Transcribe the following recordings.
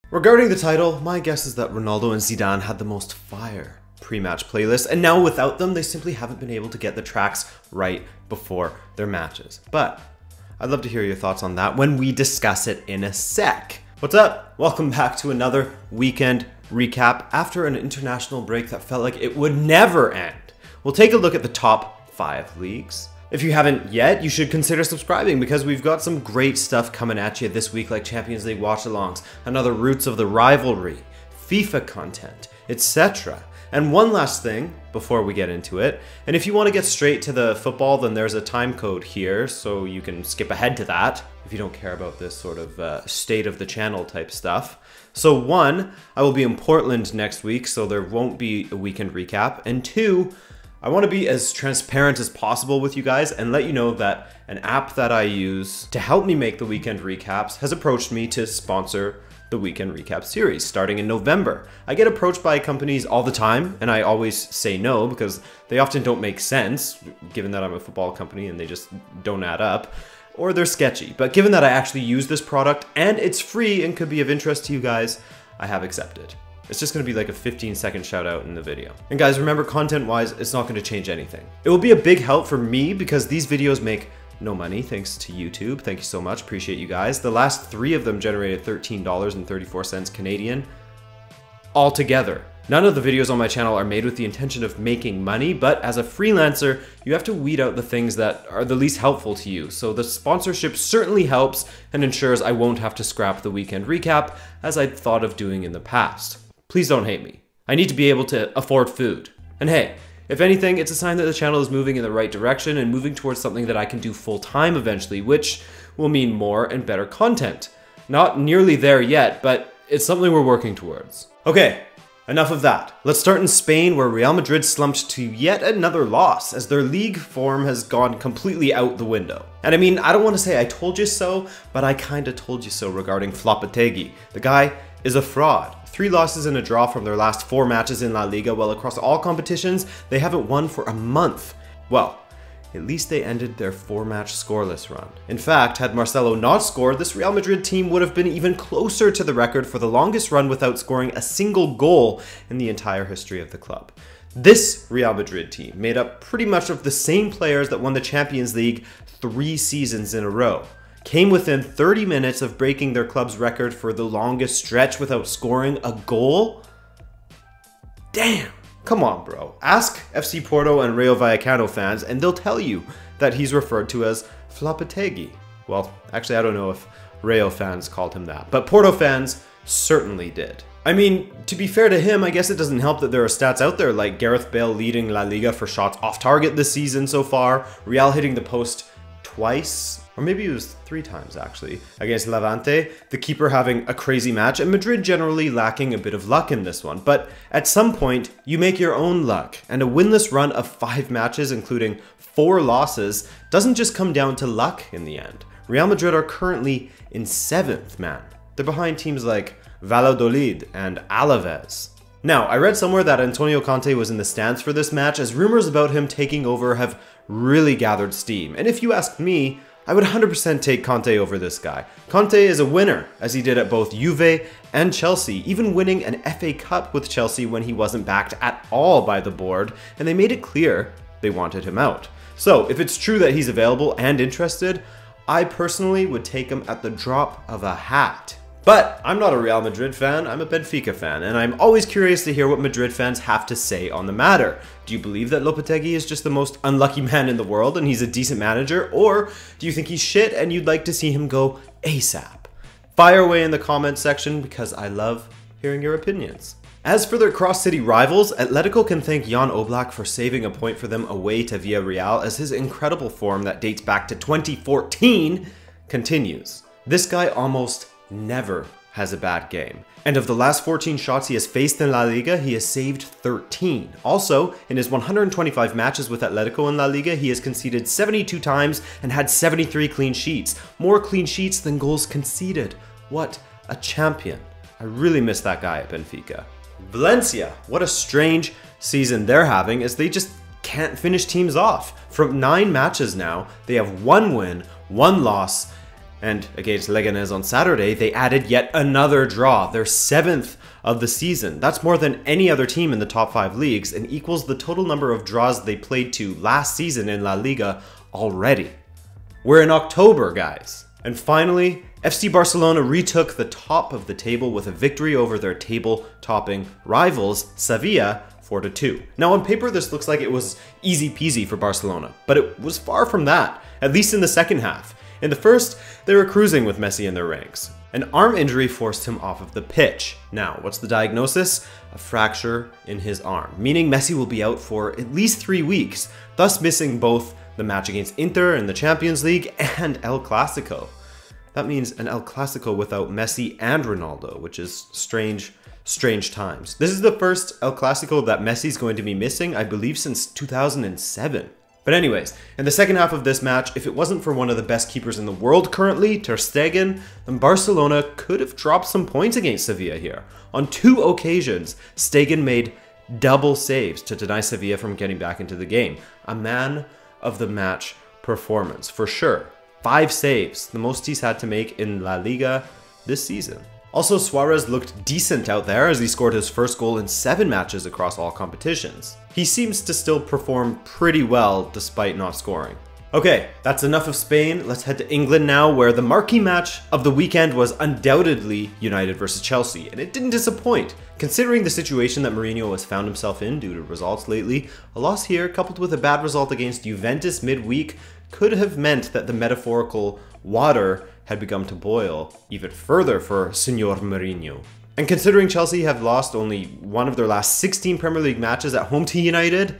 Regarding the title, my guess is that Ronaldo and Zidane had the most fire pre-match playlists, and now without them, they simply haven't been able to get the tracks right before their matches. But I'd love to hear your thoughts on that when we discuss it in a sec. What's up? Welcome back to another weekend recap after an international break that felt like it would never end. We'll take a look at the top 5 leagues. If you haven't yet, you should consider subscribing because we've got some great stuff coming at you this week, like Champions League watch-alongs, another Roots of the Rivalry, FIFA content, etc. And one last thing before we get into it, and if you want to get straight to the football, then there's a time code here, so you can skip ahead to that if you don't care about this sort of state of the channel type stuff. So 1, I will be in Portland next week, so there won't be a weekend recap, and 2, I want to be as transparent as possible with you guys and let you know that an app that I use to help me make the weekend recaps has approached me to sponsor the weekend recap series starting in November. I get approached by companies all the time and I always say no because they often don't make sense given that I'm a football company and they just don't add up, or they're sketchy. But given that I actually use this product and it's free and could be of interest to you guys, I have accepted. It's just going to be like a 15-second shout out in the video. And guys, remember, content-wise, it's not going to change anything. It will be a big help for me because these videos make no money thanks to YouTube. Thank you so much. Appreciate you guys. The last 3 of them generated $13.34 Canadian altogether. None of the videos on my channel are made with the intention of making money, but as a freelancer, you have to weed out the things that are the least helpful to you. So the sponsorship certainly helps and ensures I won't have to scrap the weekend recap as I'd thought of doing in the past. Please don't hate me. I need to be able to afford food. And hey, if anything, it's a sign that the channel is moving in the right direction and moving towards something that I can do full time eventually, which will mean more and better content. Not nearly there yet, but it's something we're working towards. Okay, enough of that. Let's start in Spain, where Real Madrid slumped to yet another loss as their league form has gone completely out the window. And I mean, I don't want to say I told you so, but I kinda told you so regarding Lopetegui. The guy is a fraud. 3 losses and a draw from their last 4 matches in La Liga, while across all competitions, they haven't won for a month. Well, at least they ended their 4-match scoreless run. In fact, had Marcelo not scored, this Real Madrid team would have been even closer to the record for the longest run without scoring a single goal in the entire history of the club. This Real Madrid team, made up pretty much of the same players that won the Champions League 3 seasons in a row, came within 30 minutes of breaking their club's record for the longest stretch without scoring a goal? Damn! Come on, bro. Ask FC Porto and Rayo Vallecano fans and they'll tell you that he's referred to as Lopetegui. Well, actually I don't know if Rayo fans called him that, but Porto fans certainly did. I mean, to be fair to him, I guess it doesn't help that there are stats out there like Gareth Bale leading La Liga for shots off target this season so far, Real hitting the post twice, or maybe it was 3 times actually, against Levante, the keeper having a crazy match, and Madrid generally lacking a bit of luck in this one. But at some point, you make your own luck, and a winless run of 5 matches, including 4 losses, doesn't just come down to luck in the end. Real Madrid are currently in 7th, man. They're behind teams like Valladolid and Alaves. Now, I read somewhere that Antonio Conte was in the stands for this match, as rumors about him taking over have really gathered steam. And if you ask me, I would 100% take Conte over this guy. Conte is a winner, as he did at both Juve and Chelsea, even winning an FA Cup with Chelsea when he wasn't backed at all by the board, and they made it clear they wanted him out. So, if it's true that he's available and interested, I personally would take him at the drop of a hat. But I'm not a Real Madrid fan, I'm a Benfica fan, and I'm always curious to hear what Madrid fans have to say on the matter. Do you believe that Lopetegui is just the most unlucky man in the world and he's a decent manager, or do you think he's shit and you'd like to see him go ASAP? Fire away in the comments section because I love hearing your opinions. As for their cross-city rivals, Atletico can thank Jan Oblak for saving a point for them away to Villarreal, as his incredible form that dates back to 2014 continues. This guy almost never has a bad game. And of the last 14 shots he has faced in La Liga, he has saved 13. Also, in his 125 matches with Atletico in La Liga, he has conceded 72 times and had 73 clean sheets. More clean sheets than goals conceded. What a champion. I really miss that guy at Benfica. Valencia, what a strange season they're having, as they just can't finish teams off. From 9 matches now, they have 1 win, 1 loss, And against Leganés on Saturday, they added yet another draw, their 7th of the season. That's more than any other team in the top 5 leagues and equals the total number of draws they played to last season in La Liga already. We're in October, guys. And finally, FC Barcelona retook the top of the table with a victory over their table-topping rivals, Sevilla, 4-2. Now on paper, this looks like it was easy peasy for Barcelona, but it was far from that, at least in the second half. In the first, they were cruising with Messi in their ranks. An arm injury forced him off of the pitch. Now, what's the diagnosis? A fracture in his arm, meaning Messi will be out for at least 3 weeks, thus missing both the match against Inter in the Champions League and El Clasico. That means an El Clasico without Messi and Ronaldo, which is strange times. This is the first El Clasico that Messi's going to be missing, I believe, since 2007. But anyways, in the second half of this match, if it wasn't for one of the best keepers in the world currently, Ter Stegen, then Barcelona could have dropped some points against Sevilla here. On 2 occasions, Stegen made double saves to deny Sevilla from getting back into the game. A man of the match performance, for sure. 5 saves, the most he's had to make in La Liga this season. Also, Suarez looked decent out there as he scored his first goal in 7 matches across all competitions. He seems to still perform pretty well despite not scoring. Okay, that's enough of Spain. Let's head to England now, where the marquee match of the weekend was undoubtedly United versus Chelsea, and it didn't disappoint. Considering the situation that Mourinho has found himself in due to results lately, a loss here coupled with a bad result against Juventus midweek could have meant that the metaphorical water had begun to boil even further for Senor Mourinho. And considering Chelsea have lost only one of their last 16 Premier League matches at home to United,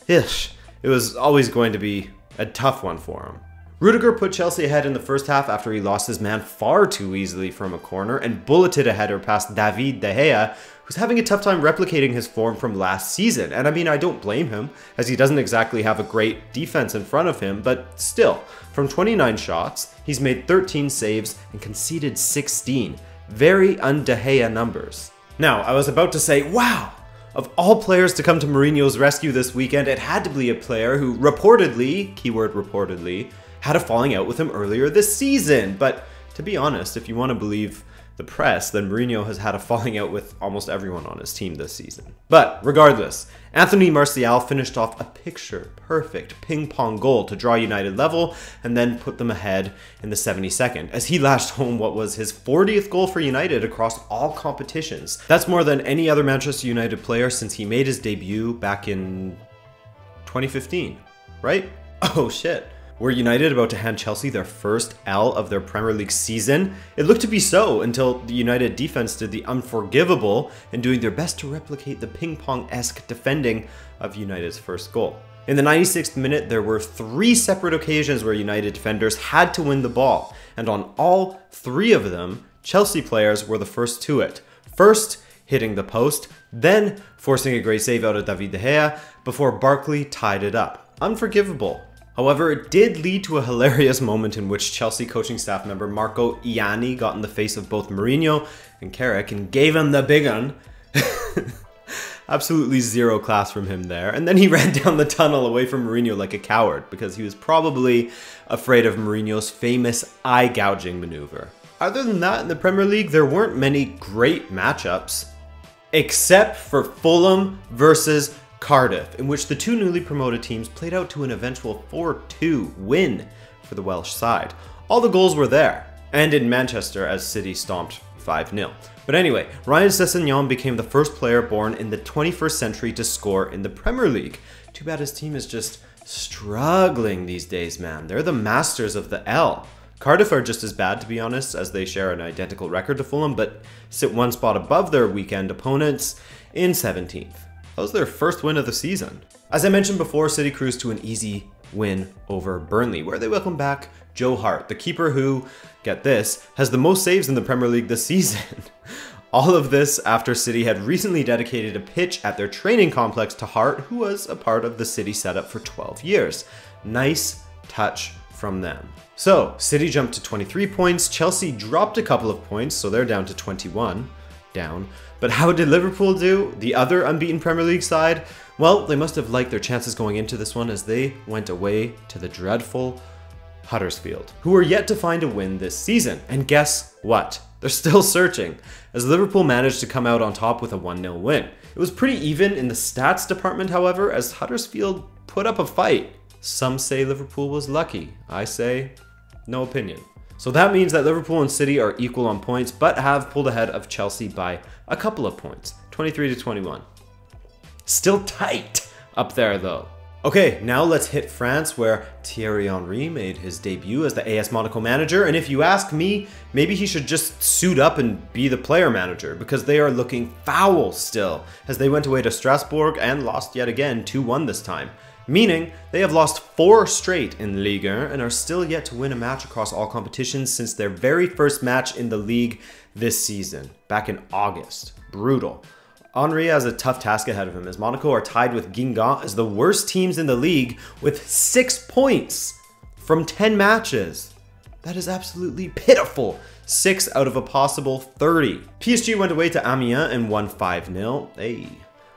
it was always going to be a tough one for him. Rudiger put Chelsea ahead in the first half after he lost his man far too easily from a corner and bulleted a header past David De Gea, who's having a tough time replicating his form from last season. And I mean, I don't blame him, as he doesn't exactly have a great defense in front of him, but still, from 29 shots, he's made 13 saves and conceded 16. Very un-De Gea numbers. Now, I was about to say, wow! Of all players to come to Mourinho's rescue this weekend, it had to be a player who reportedly, keyword reportedly, had a falling out with him earlier this season. But to be honest, if you want to believe the press, then Mourinho has had a falling out with almost everyone on his team this season. But regardless, Anthony Martial finished off a picture-perfect ping-pong goal to draw United level and then put them ahead in the 72nd, as he lashed home what was his 40th goal for United across all competitions. That's more than any other Manchester United player since he made his debut back in 2015, right? Oh shit. Were United about to hand Chelsea their first L of their Premier League season? It looked to be so until the United defense did the unforgivable in doing their best to replicate the ping-pong-esque defending of United's first goal. In the 96th minute, there were 3 separate occasions where United defenders had to win the ball, and on all 3 of them, Chelsea players were the first to it. First, hitting the post, then forcing a great save out of David De Gea, before Barkley tied it up. Unforgivable. However, it did lead to a hilarious moment in which Chelsea coaching staff member Marco Ianni got in the face of both Mourinho and Carrick and gave him the big un. Absolutely zero class from him there. And then he ran down the tunnel away from Mourinho like a coward because he was probably afraid of Mourinho's famous eye gouging maneuver. Other than that, in the Premier League, there weren't many great matchups, except for Fulham versus Cardiff, in which the 2 newly promoted teams played out to an eventual 4-2 win for the Welsh side. All the goals were there, and in Manchester as City stomped 5-0. But anyway, Ryan Sessegnon became the first player born in the 21st century to score in the Premier League. Too bad his team is just struggling these days, man. They're the masters of the L. Cardiff are just as bad, to be honest, as they share an identical record to Fulham, but sit 1 spot above their weekend opponents in 17th. That was their first win of the season. As I mentioned before, City cruised to an easy win over Burnley, where they welcome back Joe Hart, the keeper who, get this, has the most saves in the Premier League this season. All of this after City had recently dedicated a pitch at their training complex to Hart, who was a part of the City setup for 12 years. Nice touch from them. So, City jumped to 23 points, Chelsea dropped a couple of points, so they're down to 21. Down. But how did Liverpool do? The other unbeaten Premier League side? Well, they must have liked their chances going into this one as they went away to the dreadful Huddersfield, who are yet to find a win this season. And guess what? They're still searching, as Liverpool managed to come out on top with a 1-0 win. It was pretty even in the stats department, however, as Huddersfield put up a fight. Some say Liverpool was lucky. I say, no opinion. So that means that Liverpool and City are equal on points, but have pulled ahead of Chelsea by a couple of points, 23 to 21. Still tight up there though. Okay, now let's hit France, where Thierry Henry made his debut as the AS Monaco manager, and if you ask me, maybe he should just suit up and be the player manager, because they are looking foul still, as they went away to Strasbourg and lost yet again 2-1 this time. Meaning, they have lost 4 straight in Ligue and are still yet to win a match across all competitions since their very first match in the league this season, back in August. Brutal. Henry has a tough task ahead of him, as Monaco are tied with Guingamp as the worst teams in the league with 6 points from 10 matches. That is absolutely pitiful. 6 out of a possible 30. PSG went away to Amiens and won 5-0. Hey.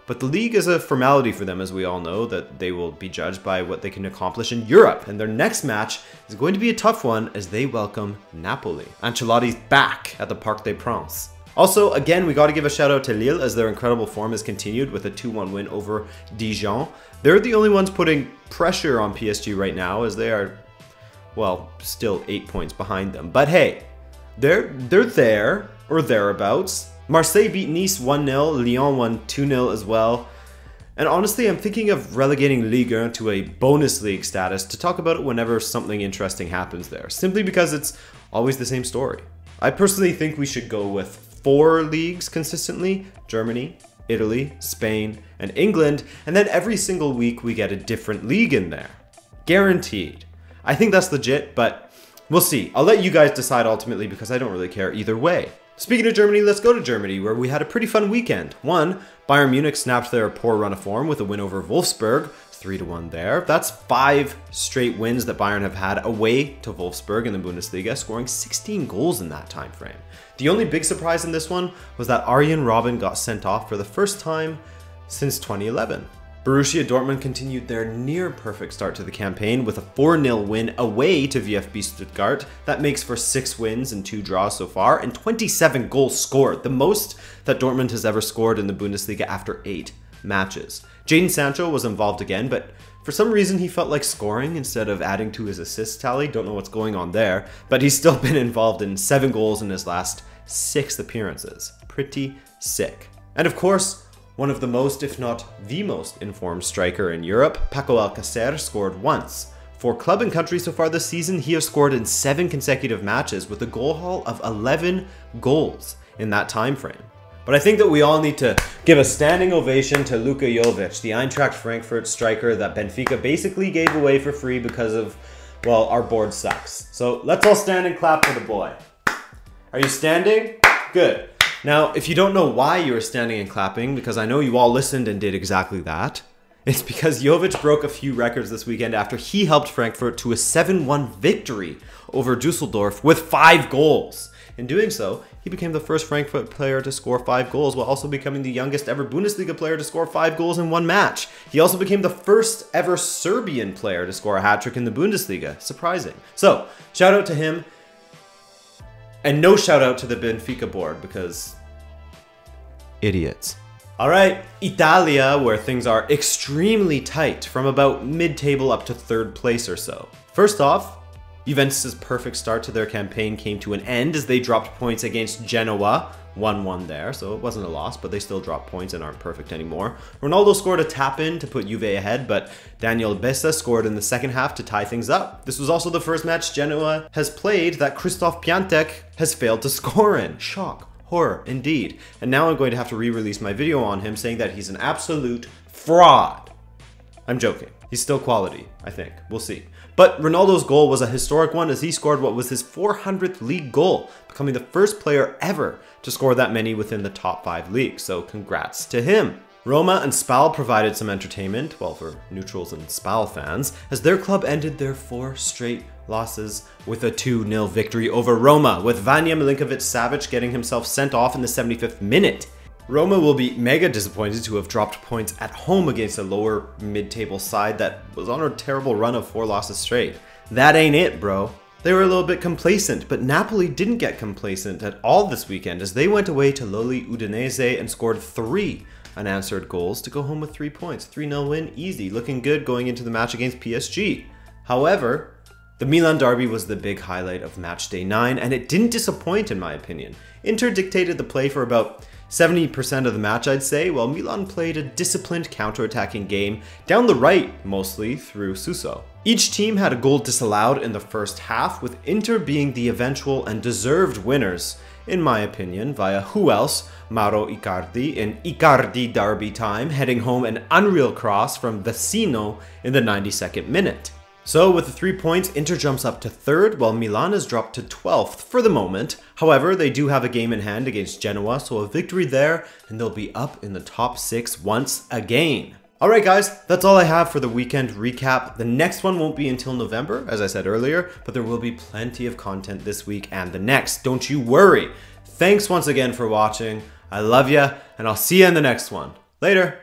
But the league is a formality for them, as we all know, that they will be judged by what they can accomplish in Europe. And their next match is going to be a tough one as they welcome Napoli. Ancelotti's back at the Parc des Princes. Also, again, we got to give a shout out to Lille, as their incredible form has continued with a 2-1 win over Dijon. They're the only ones putting pressure on PSG right now, as they are, well, still 8 points behind them. But hey, they're there, or thereabouts. Marseille beat Nice 1-0, Lyon won 2-0 as well. And honestly, I'm thinking of relegating Ligue 1 to a bonus league status to talk about it whenever something interesting happens there, simply because it's always the same story. I personally think we should go with 4 leagues consistently: Germany, Italy, Spain, and England, and then every single week we get a different league in there. Guaranteed. I think that's legit, but we'll see. I'll let you guys decide ultimately, because I don't really care either way. Speaking of Germany, let's go to Germany, where we had a pretty fun weekend. 1, Bayern Munich snapped their poor run of form with a win over Wolfsburg, 3-1 there. That's 5 straight wins that Bayern have had away to Wolfsburg in the Bundesliga, scoring 16 goals in that time frame. The only big surprise in this one was that Arjen Robben got sent off for the first time since 2011. Borussia Dortmund continued their near-perfect start to the campaign with a 4-0 win away to VfB Stuttgart. That makes for 6 wins and 2 draws so far, and 27 goals scored, the most that Dortmund has ever scored in the Bundesliga after 8 matches. Jadon Sancho was involved again, but for some reason he felt like scoring instead of adding to his assist tally. Don't know what's going on there, but he's still been involved in 7 goals in his last 6 appearances. Pretty sick. And of course, one of the most, if not the most, informed striker in Europe, Paco Alcacer, scored once. For club and country so far this season, he has scored in 7 consecutive matches with a goal haul of 11 goals in that time frame. But I think that we all need to give a standing ovation to Luka Jovic, the Eintracht Frankfurt striker that Benfica basically gave away for free because of, well, our board sucks. So let's all stand and clap for the boy. Are you standing? Good. Now, if you don't know why you were standing and clapping, because I know you all listened and did exactly that, it's because Jovic broke a few records this weekend after he helped Frankfurt to a 7-1 victory over Dusseldorf with 5 goals. In doing so, he became the first Frankfurt player to score 5 goals, while also becoming the youngest ever Bundesliga player to score 5 goals in 1 match. He also became the first ever Serbian player to score a hat-trick in the Bundesliga. Surprising. So, shout out to him. And no shout out to the Benfica board, because idiots. Alright, Italia, where things are extremely tight from about mid-table up to 3rd place or so. First off, Juventus' perfect start to their campaign came to an end as they dropped points against Genoa, 1-1 there, so it wasn't a loss, but they still dropped points and aren't perfect anymore. Ronaldo scored a tap-in to put Juve ahead, but Daniel Bessa scored in the second half to tie things up. This was also the first match Genoa has played that Christoph Piatek has failed to score in. Shock. Horror, indeed. And now I'm going to have to re-release my video on him saying that he's an absolute fraud. I'm joking. He's still quality, I think. We'll see. But Ronaldo's goal was a historic one as he scored what was his 400th league goal, becoming the first player ever to score that many within the top 5 leagues, so congrats to him. Roma and Spal provided some entertainment, well, for neutrals and Spal fans, as their club ended their 4 straight losses with a 2-0 victory over Roma, with Vanja Milinkovic-Savic getting himself sent off in the 75th minute. Roma will be mega disappointed to have dropped points at home against a lower mid-table side that was on a terrible run of 4 losses straight. that ain't it, bro. They were a little bit complacent, but Napoli didn't get complacent at all this weekend as they went away to lowly Udinese and scored 3 unanswered goals to go home with 3 points. 3-0 win, easy, looking good going into the match against PSG. However, the Milan Derby was the big highlight of match day 9, and it didn't disappoint in my opinion. Inter dictated the play for about 70% of the match, I'd say, while Milan played a disciplined counter-attacking game down the right, mostly through Suso. Each team had a goal disallowed in the first half, with Inter being the eventual and deserved winners, in my opinion, via who else? Mauro Icardi in Icardi Derby time, heading home an unreal cross from Vecino in the 92nd minute. So with the 3 points, Inter jumps up to 3rd, while Milan is dropped to 12th for the moment. However, they do have a game in hand against Genoa, so a victory there, and they'll be up in the top 6 once again. Alright guys, that's all I have for the weekend recap. The next one won't be until November, as I said earlier, but there will be plenty of content this week and the next. Don't you worry. Thanks once again for watching. I love ya, and I'll see you in the next one. Later.